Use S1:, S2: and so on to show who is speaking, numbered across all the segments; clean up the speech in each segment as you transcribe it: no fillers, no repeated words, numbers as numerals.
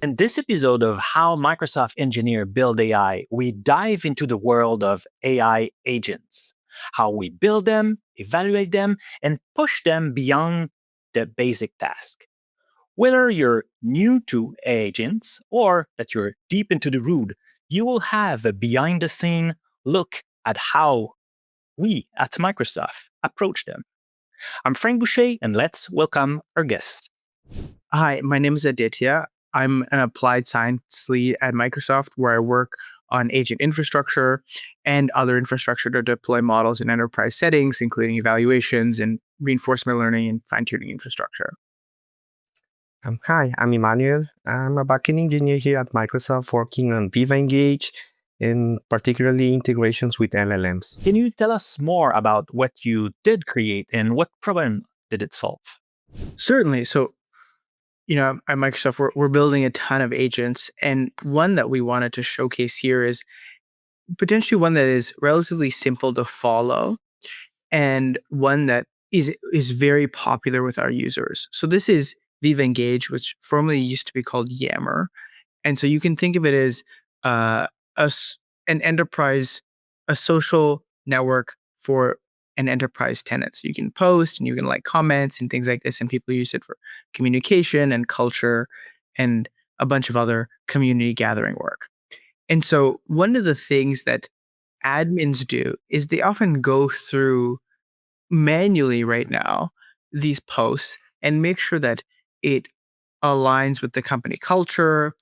S1: In this episode of How Microsoft Engineers Build AI, we dive into the world of AI agents, how we build them, evaluate them, and push them beyond the basic task. Whether you're new to agents or that you're deep into the root, you will have a behind the scene look at how we at Microsoft approach them. I'm Frank Boucher, and let's welcome our guests.
S2: Hi, my name is Aditya. I'm an applied science lead at Microsoft where I work on agent infrastructure and other infrastructure to deploy models in enterprise settings, including evaluations and reinforcement learning and fine-tuning infrastructure.
S3: Hi, I'm Emmanuel. I'm a backend engineer here at Microsoft working on Viva Engage and particularly integrations with LLMs.
S1: Can you tell us more about what you did create and what problem did it solve?
S2: Certainly. So, at Microsoft, we're building a ton of agents. And one that we wanted to showcase here is potentially one that is relatively simple to follow and one that is very popular with our users. So this is Viva Engage, which formerly used to be called Yammer. And so you can think of it as an enterprise, a social network for an enterprise tenant. So you can post and you can like comments and things like this, and people use it for communication and culture and a bunch of other community gathering work. And so one of the things that admins do is they often go through manually right now these posts and make sure that it aligns with the company culture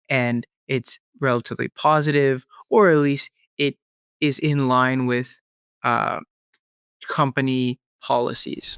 S2: and it's relatively positive, or at least it is in line with uh, company policies.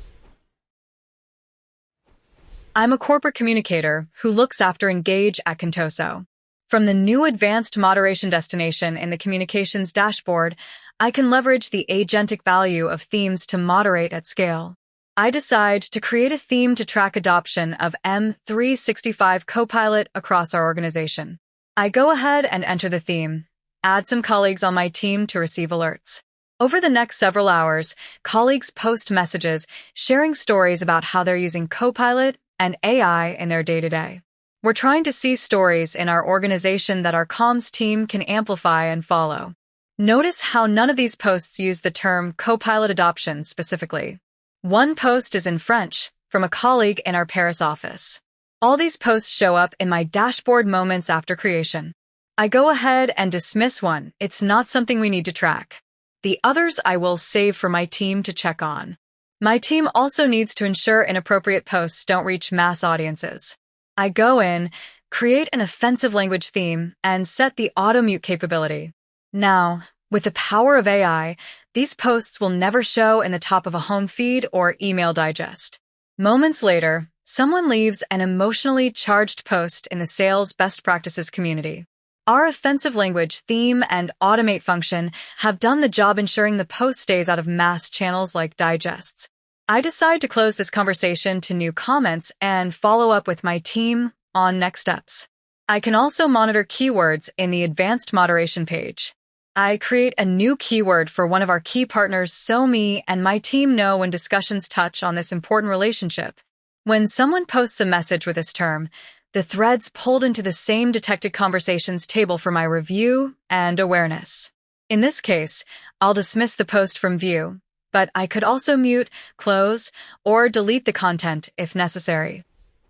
S4: I'm a corporate communicator who looks after Engage at Contoso. From the new advanced moderation destination in the communications dashboard, I can leverage the agentic value of themes to moderate at scale. I decide to create a theme to track adoption of M365 Copilot across our organization. I go ahead and enter the theme, add some colleagues on my team to receive alerts. Over the next several hours, colleagues post messages sharing stories about how they're using Copilot and AI in their day-to-day. We're trying to see stories in our organization that our comms team can amplify and follow. Notice how none of these posts use the term Copilot adoption specifically. One post is in French from a colleague in our Paris office. All these posts show up in my dashboard moments after creation. I go ahead and dismiss one. It's not something we need to track. The others I will save for my team to check on. My team also needs to ensure inappropriate posts don't reach mass audiences. I go in, create an offensive language theme, and set the auto-mute capability. Now, with the power of AI, these posts will never show in the top of a home feed or email digest. Moments later, someone leaves an emotionally charged post in the sales best practices community. Our offensive language theme and automate function have done the job ensuring the post stays out of mass channels like digests. I decide to close this conversation to new comments and follow up with my team on next steps. I can also monitor keywords in the advanced moderation page. I create a new keyword for one of our key partners so me and my team know when discussions touch on this important relationship. When someone posts a message with this term, the thread's pulled into the same detected conversations table for my review and awareness. In this case, I'll dismiss the post from view, but I could also mute, close, or delete the content if necessary.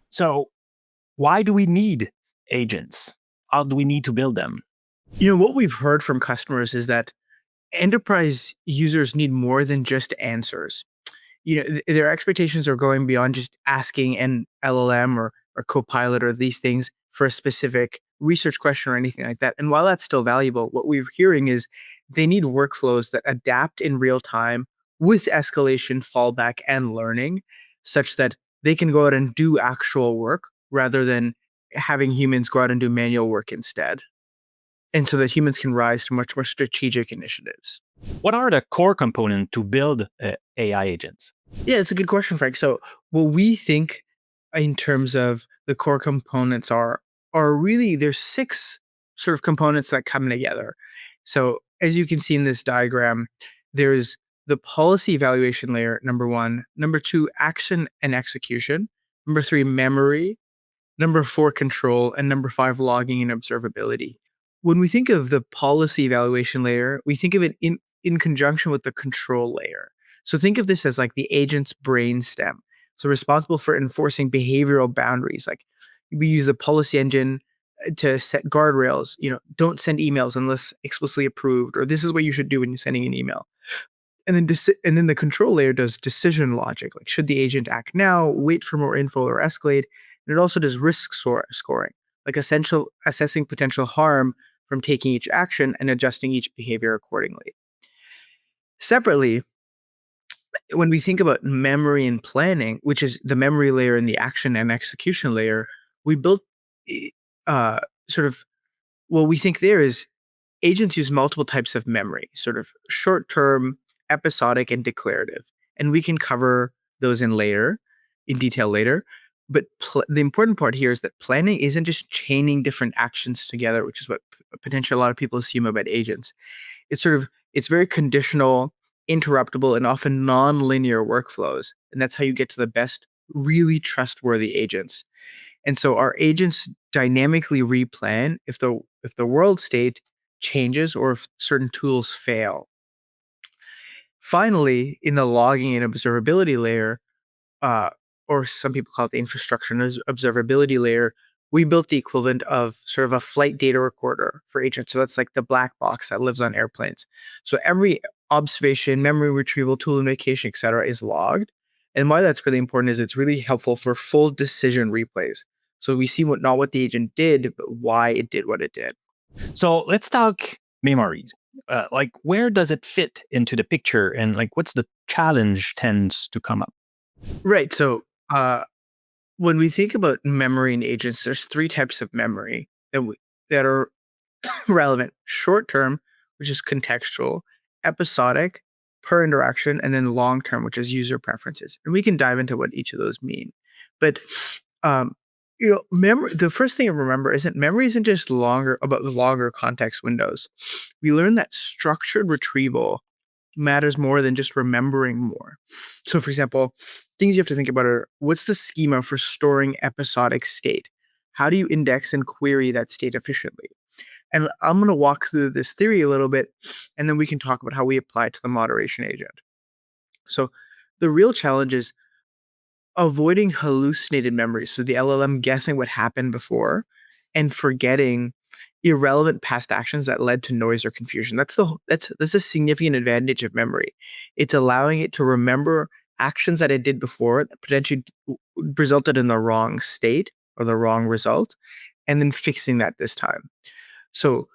S1: So, why do we need agents? How do we need to build them?
S2: What we've heard from customers is that enterprise users need more than just answers. Their expectations are going beyond just asking an LLM or Copilot or these things for a specific research question or anything like that. And while that's still valuable, what we're hearing is they need workflows that adapt in real time with escalation, fallback, and learning, such that they can go out and do actual work rather than having humans go out and do manual work instead. And so that humans can rise to much more strategic initiatives.
S1: What are the core components to build AI agents?
S2: Yeah, it's a good question, Frank. So what we think in terms of the core components are really, there's 6 sort of components that come together. So as you can see in this diagram, there's the policy evaluation layer, number 1. Number 2, action and execution. Number 3, memory. Number 4, control, and number 5, logging and observability. When we think of the policy evaluation layer, we think of it in conjunction with the control layer. So think of this as like the agent's brainstem. So responsible for enforcing behavioral boundaries. Like we use the policy engine to set guardrails. Don't send emails unless explicitly approved, or this is what you should do when you're sending an email. And then the control layer does decision logic, like should the agent act now, wait for more info, or escalate. And it also does risk scoring, like assessing potential harm from taking each action and adjusting each behavior accordingly. Separately, when we think about memory and planning, which is the memory layer and the action and execution layer, we built sort of what we think there is agents use multiple types of memory, sort of short-term, episodic, and declarative. And we can cover those in detail later. But the important part here is that planning isn't just chaining different actions together, which is what potentially a lot of people assume about agents. It's very conditional, interruptible, and often non-linear workflows. And that's how you get to the best, really trustworthy agents. And so our agents dynamically replan if the world state changes or if certain tools fail. Finally, in the logging and observability layer, or some people call it the infrastructure and observability layer, we built the equivalent of sort of a flight data recorder for agents. So that's like the black box that lives on airplanes. So every observation, memory retrieval, tool invocation, et cetera, is logged. And why that's really important is it's really helpful for full decision replays. So we see not what the agent did, but why it did what it did.
S1: So let's talk memories. Like, where does it fit into the picture, and like, what's the challenge tends to come up?
S2: Right. So when we think about memory and agents, there's 3 types of memory that are relevant: short term, which is contextual; episodic, per interaction; and then long term, which is user preferences. And we can dive into what each of those mean. But memory. The first thing to remember is that memory isn't just about the longer context windows. We learned that structured retrieval matters more than just remembering more. So, for example, things you have to think about are: what's the schema for storing episodic state? How do you index and query that state efficiently? And I'm going to walk through this theory a little bit, and then we can talk about how we apply it to the moderation agent. So the real challenge is avoiding hallucinated memories. So the LLM guessing what happened before and forgetting irrelevant past actions that led to noise or confusion. That's a significant advantage of memory. It's allowing it to remember actions that it did before that potentially resulted in the wrong state or the wrong result, and then fixing that this time. So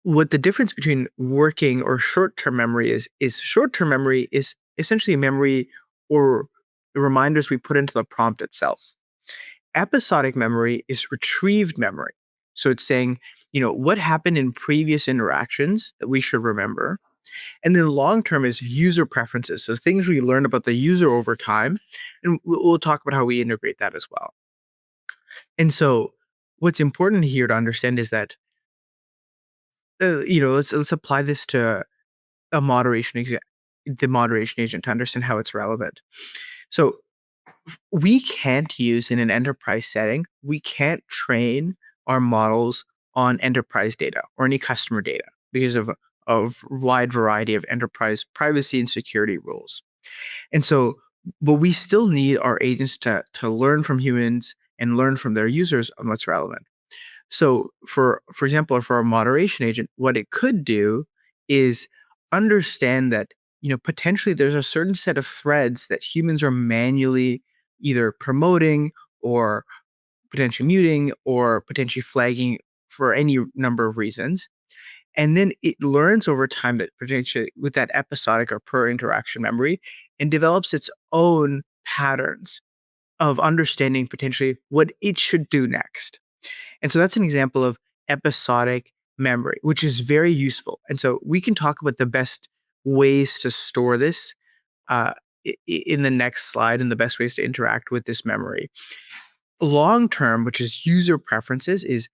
S2: what the difference between working or short-term memory is short-term memory is essentially memory or the reminders we put into the prompt itself. Episodic memory is retrieved memory. So it's saying, what happened in previous interactions that we should remember. And then long-term is user preferences. So things we learn about the user over time. And we'll talk about how we integrate that as well. And so what's important here to understand is that, let's apply this to the moderation agent to understand how it's relevant. So we can't use in an enterprise setting, we can't train our models on enterprise data or any customer data because of wide variety of enterprise privacy and security rules. And so, but we still need our agents to learn from humans and learn from their users on what's relevant. So for example, for a moderation agent, what it could do is understand that, potentially there's a certain set of threads that humans are manually either promoting or potentially muting or potentially flagging for any number of reasons. And then it learns over time that potentially with that episodic or per interaction memory and develops its own patterns of understanding potentially what it should do next. And so that's an example of episodic memory, which is very useful. And so we can talk about the best ways to store this in the next slide and the best ways to interact with this memory. Long term, which is user preferences, is,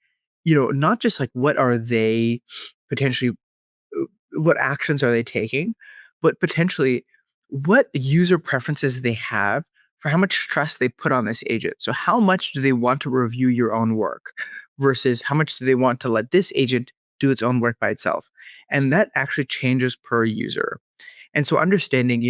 S2: not just like what are they potentially, what actions are they taking, but potentially what user preferences they have for how much trust they put on this agent. So how much do they want to review your own work versus how much do they want to let this agent do its own work by itself? And that actually changes per user. And so understanding,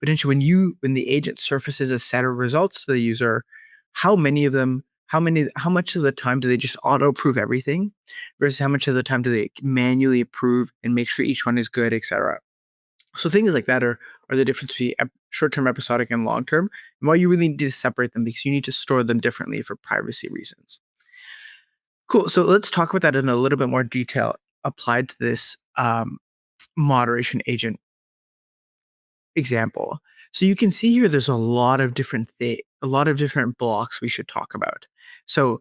S2: potentially when the agent surfaces a set of results to the user, how many of them, how much of the time do they just auto approve everything versus how much of the time do they manually approve and make sure each one is good, etc. So things like that are the difference between short-term, episodic, and long-term, and why you really need to separate them because you need to store them differently for privacy reasons. Cool. So let's talk about that in a little bit more detail applied to this moderation agent example. So you can see here there's a lot of different blocks we should talk about. So,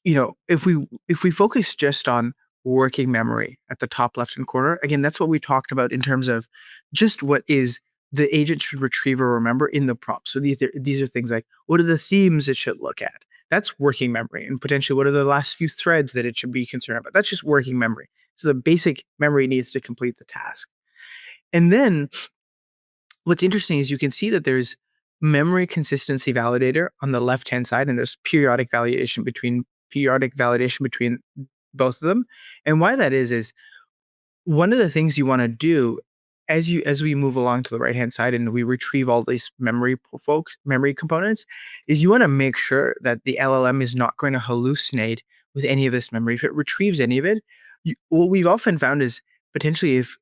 S2: if we focus just on working memory at the top left-hand corner, again, that's what we talked about in terms of just what is the agent should retrieve or remember in the prompt. So these are things like what are the themes it should look at? That's working memory. And potentially what are the last few threads that it should be concerned about? That's just working memory. So the basic memory needs to complete the task. And then what's interesting is you can see that there's memory consistency validator on the left-hand side, and there's periodic validation between both of them. And why that is one of the things you want to do as we move along to the right-hand side and we retrieve all these memory components is you want to make sure that the LLM is not going to hallucinate with any of this memory. If it retrieves any of it, what we've often found is potentially if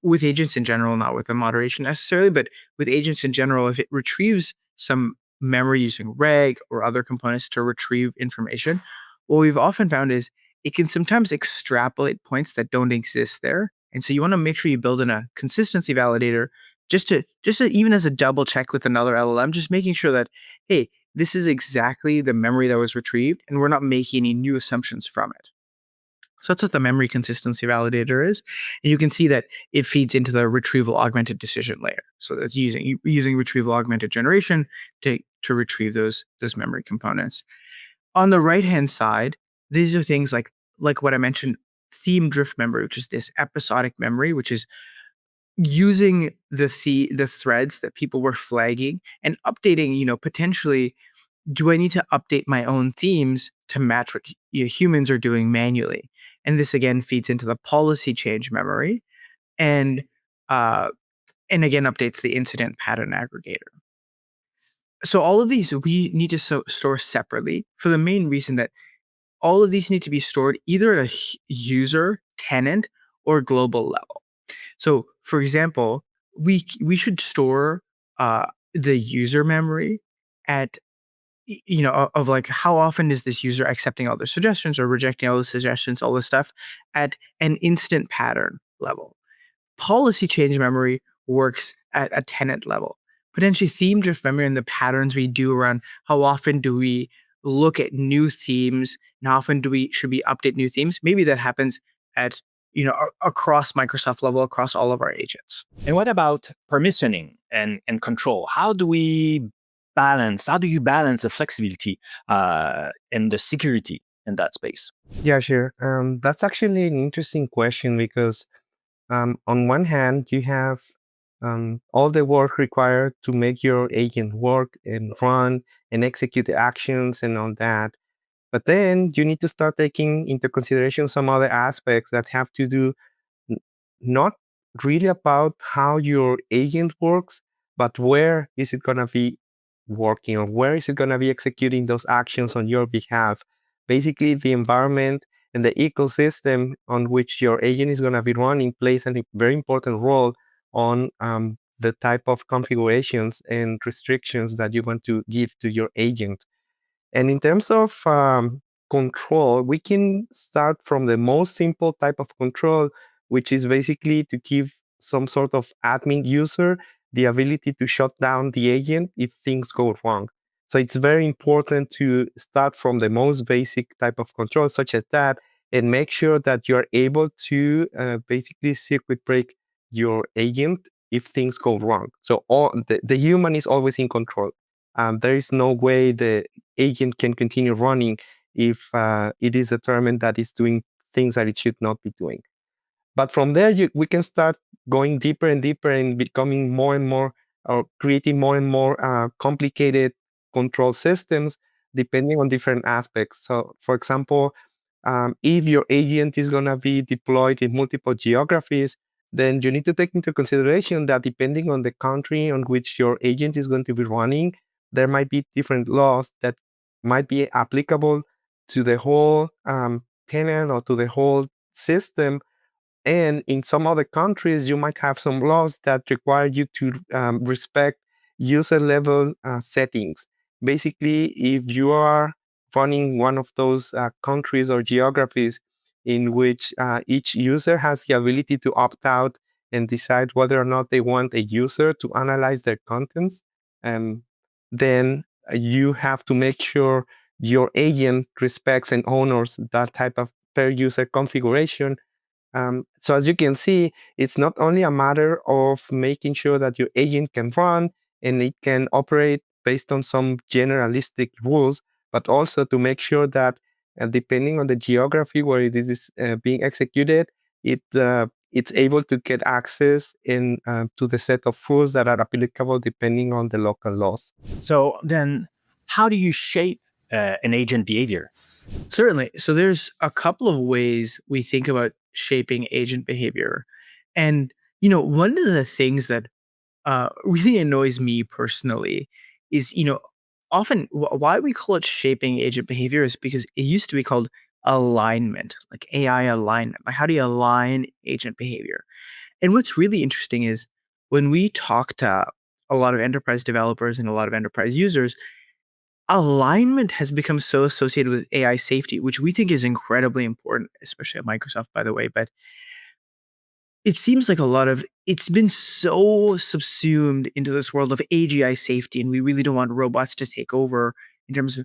S2: with agents in general, not with the moderation necessarily, but with agents in general, if it retrieves some memory using reg or other components to retrieve information, what we've often found is it can sometimes extrapolate points that don't exist there. And so you want to make sure you build in a consistency validator just to even as a double check with another LLM, just making sure that, hey, this is exactly the memory that was retrieved and we're not making any new assumptions from it. So that's what the memory consistency validator is. And you can see that it feeds into the retrieval augmented decision layer. So that's using retrieval augmented generation to retrieve those memory components. On the right-hand side, these are things like what I mentioned, theme drift memory, which is this episodic memory, which is using the threads that people were flagging and updating, potentially, do I need to update my own themes to match what humans are doing manually? And this again feeds into the policy change memory, and again updates the incident pattern aggregator. So all of these we need to store separately for the main reason that all of these need to be stored either at a user, tenant, or global level. So, for example, we should store the user memory at of like how often is this user accepting all their suggestions or rejecting all the suggestions, all this stuff at an instant pattern level. Policy change memory works at a tenant level. Potentially theme drift memory and the patterns we do around how often do we look at new themes and how often should we update new themes. Maybe that happens at across Microsoft level, across all of our agents.
S1: And what about permissioning and control? How do you balance the flexibility and the security in that space?
S3: Yeah, sure. That's actually an interesting question because on one hand, you have all the work required to make your agent work and run and execute the actions and all that. But then you need to start taking into consideration some other aspects that have to do not really about how your agent works, but where is it going to be working or where is it going to be executing those actions on your behalf. Basically, the environment and the ecosystem on which your agent is going to be running plays a very important role on the type of configurations and restrictions that you want to give to your agent. And in terms of control, we can start from the most simple type of control, which is basically to give some sort of admin user the ability to shut down the agent if things go wrong. So it's very important to start from the most basic type of control, such as that, and make sure that you're able to basically circuit break your agent if things go wrong. So the human is always in control. There is no way the agent can continue running if it is determined that it's doing things that it should not be doing. But from there, we can start going deeper and deeper and becoming more and more or creating more and more complicated control systems depending on different aspects. So, for example, if your agent is going to be deployed in multiple geographies, then you need to take into consideration that depending on the country on which your agent is going to be running, there might be different laws that might be applicable to the whole tenant or to the whole system. And in some other countries, you might have some laws that require you to respect user level settings. Basically, if you are running one of those countries or geographies in which each user has the ability to opt out and decide whether or not they want a user to analyze their contents, um, then you have to make sure your agent respects and honors that type of per user configuration. So as you can see, it's not only a matter of making sure that your agent can run and it can operate based on some generalistic rules, but also to make sure that depending on the geography where it is being executed, it's able to get access to the set of rules that are applicable depending on the local laws.
S1: So then, how do you shape an agent behavior?
S2: Certainly. So there's a couple of ways we think about shaping agent behavior. And, one of the things that really annoys me personally is, often why we call it shaping agent behavior is because it used to be called alignment, like AI alignment. Like, how do you align agent behavior? And what's really interesting is when we talk to a lot of enterprise developers and a lot of enterprise users, alignment has become so associated with AI safety, which we think is incredibly important, especially at Microsoft, by the way. But it seems like it's been so subsumed into this world of AGI safety, and we really don't want robots to take over in terms of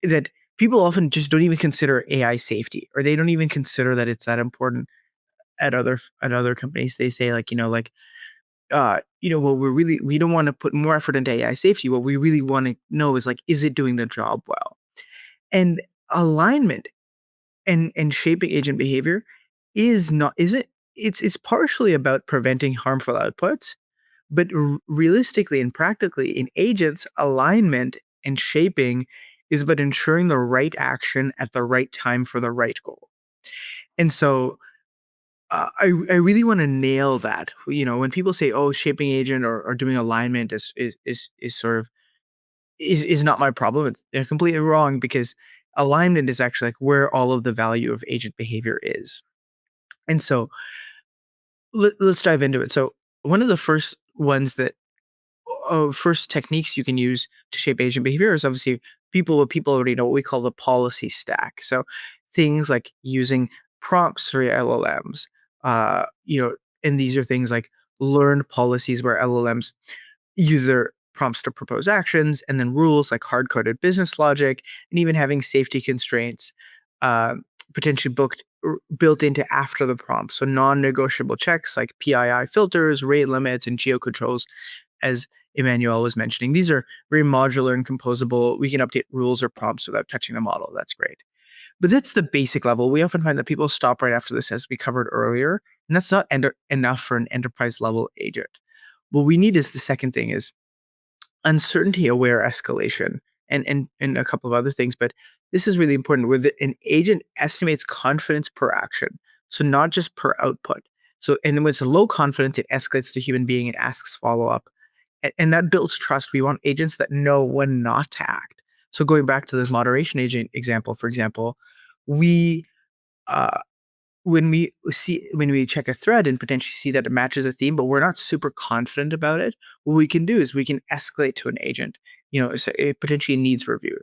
S2: that. People often just don't even consider AI safety, or they don't even consider that it's that important at other companies. They say well, we don't want to put more effort into AI safety. What we really want to know is like, is it doing the job well? And alignment and shaping agent behavior is not is it it's partially about preventing harmful outputs, but realistically and practically in agents, alignment and shaping is about ensuring the right action at the right time for the right goal. And so I really want to nail that. When people say, "Oh, shaping agent or doing alignment is sort of is not my problem," they're completely wrong, because alignment is actually like where all of the value of agent behavior is. And so let's dive into it. So one of the first techniques you can use to shape agent behavior is obviously people already know what we call the policy stack. So things like using prompts for your LLMs, and these are things like learned policies where LLMs use their prompts to propose actions, and then rules like hard-coded business logic, and even having safety constraints uh, potentially built into after the prompt. So non-negotiable checks like PII filters, rate limits, and geo controls, as Emmanuel was mentioning. These are very modular and composable. We can update rules or prompts without touching the model. That's great. But that's the basic level. We often find that people stop right after this, as we covered earlier, and that's not enough for an enterprise level agent. What we need is the second thing is uncertainty aware escalation, and a couple of other things. But this is really important, where an agent estimates confidence per action, so not just per output. So, and when it's a low confidence, it escalates to human being and asks follow up, and that builds trust. We want agents that know when not to act. So going back to this moderation agent example, for example, we uh, when we check a thread and potentially see that it matches a theme, but we're not super confident about it, what we can do is we can escalate to an agent. So it potentially needs review.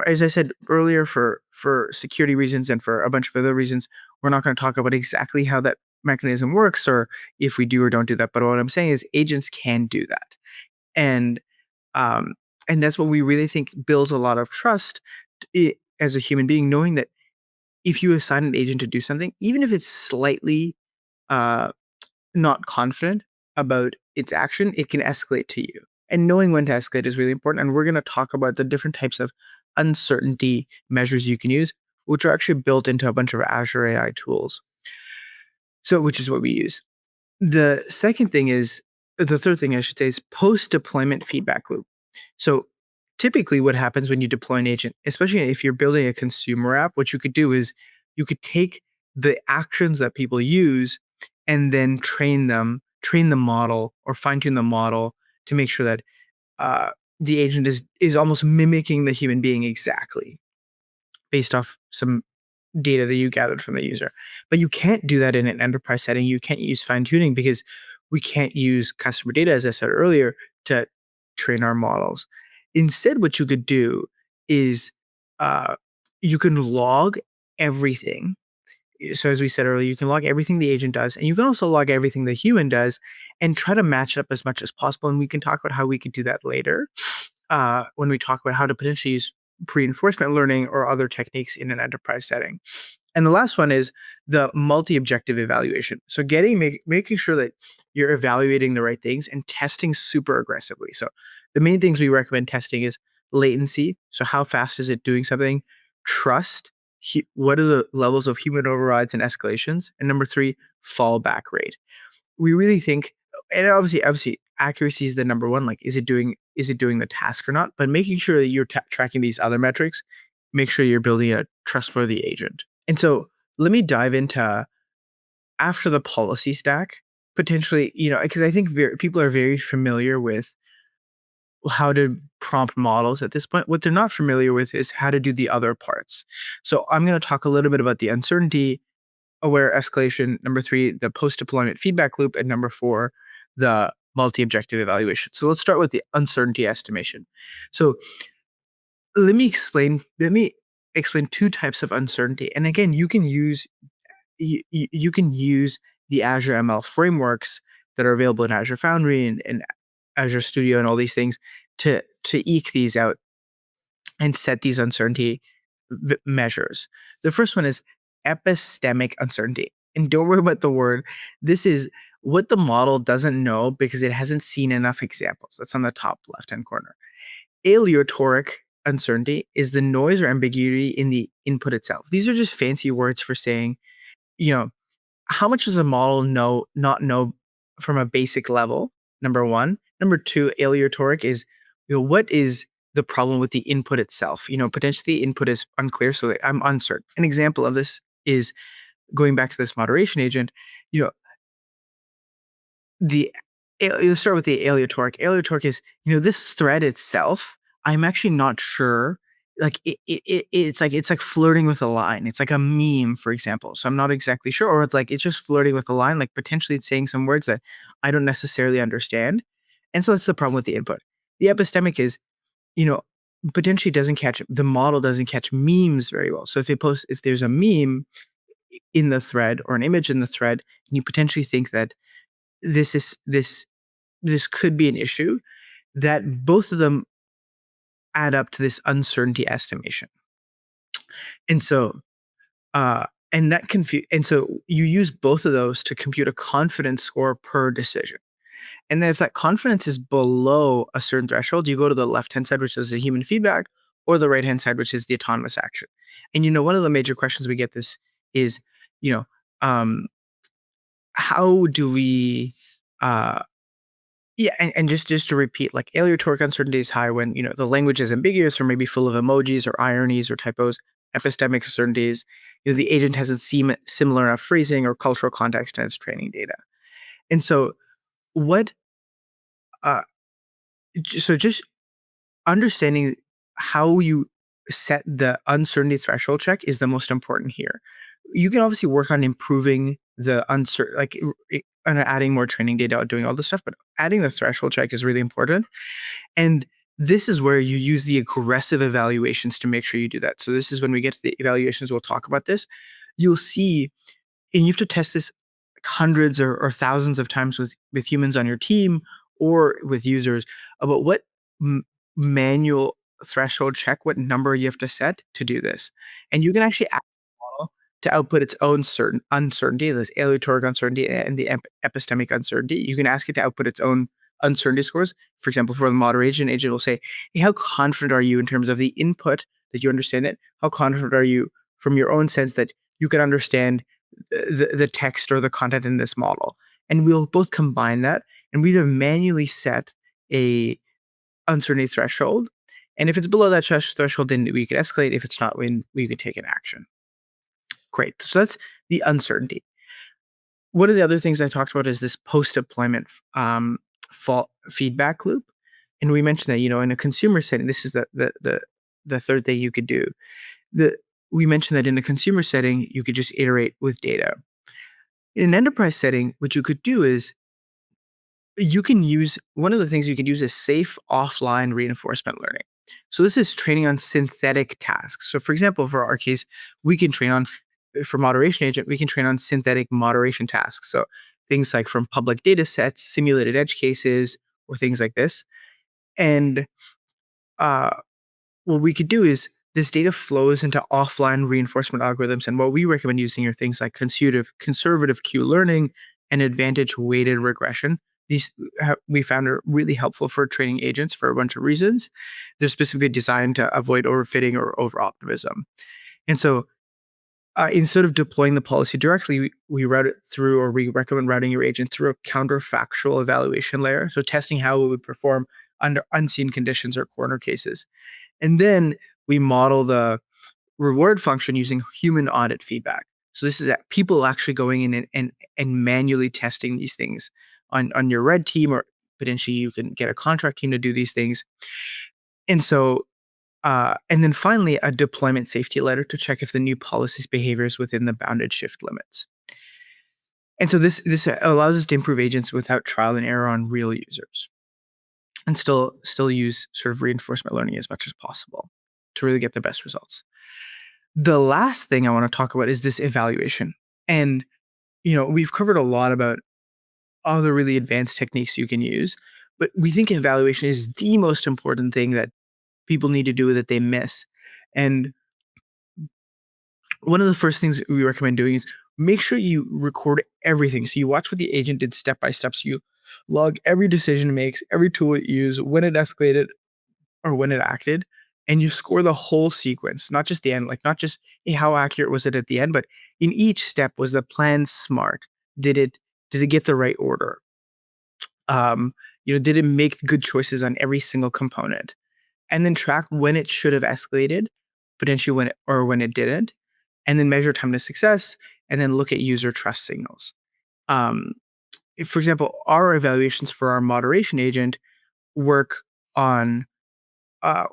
S2: As I said earlier, for security reasons and for a bunch of other reasons, we're not going to talk about exactly how that mechanism works or if we do or don't do that. But what I'm saying is agents can do that, and um, and that's what we really think builds a lot of trust as a human being, knowing that if you assign an agent to do something, even if it's slightly uh, not confident about its action, it can escalate to you. And knowing when to escalate is really important. And we're going to talk about the different types of uncertainty measures you can use, which are actually built into a bunch of Azure AI tools. So, which is what we use. The second thing is the third thing I should say is post-deployment feedback loop. So typically what happens when you deploy an agent, especially if you're building a consumer app, what you could do is you could take the actions that people use and then train the model or fine-tune the model to make sure that the agent is almost mimicking the human being exactly based off some data that you gathered from the user. But you can't do that in an enterprise setting. You can't use fine-tuning because we can't use customer data, as I said earlier, to train our models. Instead, what you could do is uh, you can log everything. So as we said earlier, you can log everything the agent does, and you can also log everything the human does and try to match it up as much as possible. And we can talk about how we could do that later when we talk about how to potentially use reinforcement learning or other techniques in an enterprise setting. And the last one is the multi-objective evaluation. So making sure that you're evaluating the right things and testing super aggressively. So the main things we recommend testing is latency. So how fast is it doing something? Trust. What are the levels of human overrides and escalations? And number 3, fallback rate. We really think, and obviously accuracy is the number one. Like, is it doing the task or not? But making sure that you're tracking these other metrics, make sure you're building a trustworthy agent. And so let me dive into after the policy stack, potentially, because I think people are very familiar with how to prompt models at this point. What they're not familiar with is how to do the other parts. So I'm going to talk a little bit about the uncertainty aware escalation, number 3, the post-deployment feedback loop, and number 4, the multi-objective evaluation. So let's start with the uncertainty estimation. So let me explain 2 types of uncertainty. And again, you can use the Azure ML frameworks that are available in Azure Foundry and Azure Studio and all these things to eke these out and set these uncertainty measures. The first one is epistemic uncertainty. And don't worry about the word. This is what the model doesn't know because it hasn't seen enough examples. That's on the top left-hand corner. Aleatoric uncertainty is the noise or ambiguity in the input itself. These are just fancy words for saying, how much does a model not know from a basic level, number 1. Number 2, aleatoric is, what is the problem with the input itself? Potentially the input is unclear, so I'm uncertain. An example of this is going back to this moderation agent. Let's start with the aleatoric. Aleatoric is, this thread itself, I'm actually not sure. Like it's like flirting with a line. It's like a meme, for example. So I'm not exactly sure, or it's just flirting with a line. Like potentially it's saying some words that I don't necessarily understand, and so that's the problem with the input. The epistemic is, potentially the model doesn't catch memes very well. So if there's a meme in the thread or an image in the thread, and you potentially think that this could be an issue, that both of them add up to this uncertainty estimation. And so so you use both of those to compute a confidence score per decision. And then if that confidence is below a certain threshold, you go to the left-hand side, which is the human feedback, or the right-hand side, which is the autonomous action. And one of the major questions we get this is, how do we and just to repeat, like aleatoric uncertainty is high when the language is ambiguous or maybe full of emojis or ironies or typos. Epistemic uncertainties, the agent hasn't seen similar enough phrasing or cultural context in its training data. And so just understanding how you set the uncertainty threshold check is the most important here. You can obviously work on improving the and adding more training data, doing all this stuff, but adding the threshold check is really important. And this is where you use the aggressive evaluations to make sure you do that. So this is when we get to the evaluations, we'll talk about this. You'll see, and you have to test this hundreds or thousands of times with humans on your team or with users about what manual threshold check, what number you have to set to do this. And you can actually ask the model to output its own certain uncertainty, this aleatoric uncertainty and the epistemic uncertainty. You can ask it to output its own uncertainty scores. For example, for the moderation agent will say, hey, how confident are you in terms of the input that you understand it? How confident are you from your own sense that you can understand the text or the content in this model? And we'll both combine that and we'd have manually set a uncertainty threshold. And if it's below that threshold, then we could escalate. If it's not, we could take an action. Great. So that's the uncertainty. One of the other things I talked about is this post-deployment fault feedback loop. And we mentioned that, in a consumer setting, this is the third thing you could do. We mentioned that in a consumer setting, you could just iterate with data. In an enterprise setting, what you could do is one of the things you can use is safe offline reinforcement learning. So this is training on synthetic tasks. So for example, for our case, for moderation agent, we can train on synthetic moderation tasks. So things like from public data sets, simulated edge cases, or things like this. And what we could do is this data flows into offline reinforcement algorithms. And what we recommend using are things like conservative Q learning and advantage weighted regression. These we found are really helpful for training agents for a bunch of reasons. They're specifically designed to avoid overfitting or over-optimism. And so instead of deploying the policy directly, we route it through, or we recommend routing your agent through a counterfactual evaluation layer. So testing how it would perform under unseen conditions or corner cases. And then we model the reward function using human audit feedback. So this is people actually going in and manually testing these things on your red team, or potentially you can get a contract team to do these things. And so, and then finally, a deployment safety letter to check if the new policy's behavior is within the bounded shift limits. And so this allows us to improve agents without trial and error on real users, and still use sort of reinforcement learning as much as possible to really get the best results. The last thing I want to talk about is this evaluation. And, we've covered a lot about all the really advanced techniques you can use, but we think evaluation is the most important thing that people need to do that they miss. And one of the first things we recommend doing is make sure you record everything. So you watch what the agent did step by step. So you log every decision it makes, every tool it used, when it escalated or when it acted, and you score the whole sequence, not just the end, like not just how accurate was it at the end, but in each step, was the plan smart? Did it get the right order? Did it make good choices on every single component? And then track when it should have escalated, potentially when it didn't, and then measure time to success, and then look at user trust signals. For example, our evaluations for our moderation agent work on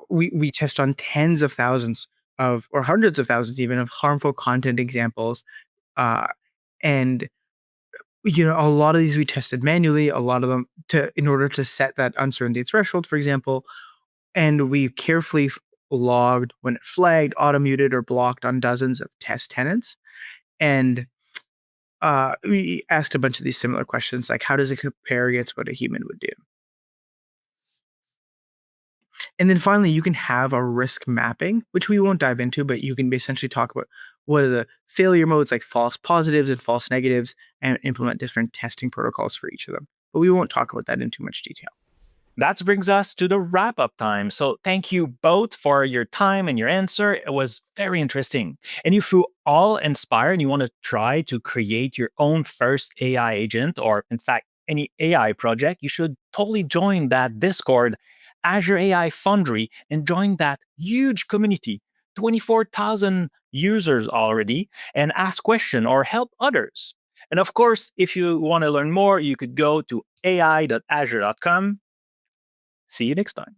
S2: we test on tens of thousands or hundreds of thousands even of harmful content examples, and a lot of these we tested manually, a lot of them in order to set that uncertainty threshold, for example, and we carefully logged when it flagged, auto-muted, or blocked on dozens of test tenants. And we asked a bunch of these similar questions, like how does it compare against what a human would do? And then finally, you can have a risk mapping, which we won't dive into, but you can essentially talk about what are the failure modes, like false positives and false negatives, and implement different testing protocols for each of them. But we won't talk about that in too much detail.
S1: That brings us to the wrap up time. So thank you both for your time and your answer. It was very interesting. And if you all inspired and you want to try to create your own first AI agent, or in fact, any AI project, you should totally join that Discord, Azure AI Foundry, and join that huge community, 24,000 users already, and ask questions or help others. And of course, if you want to learn more, you could go to ai.azure.com. See you next time.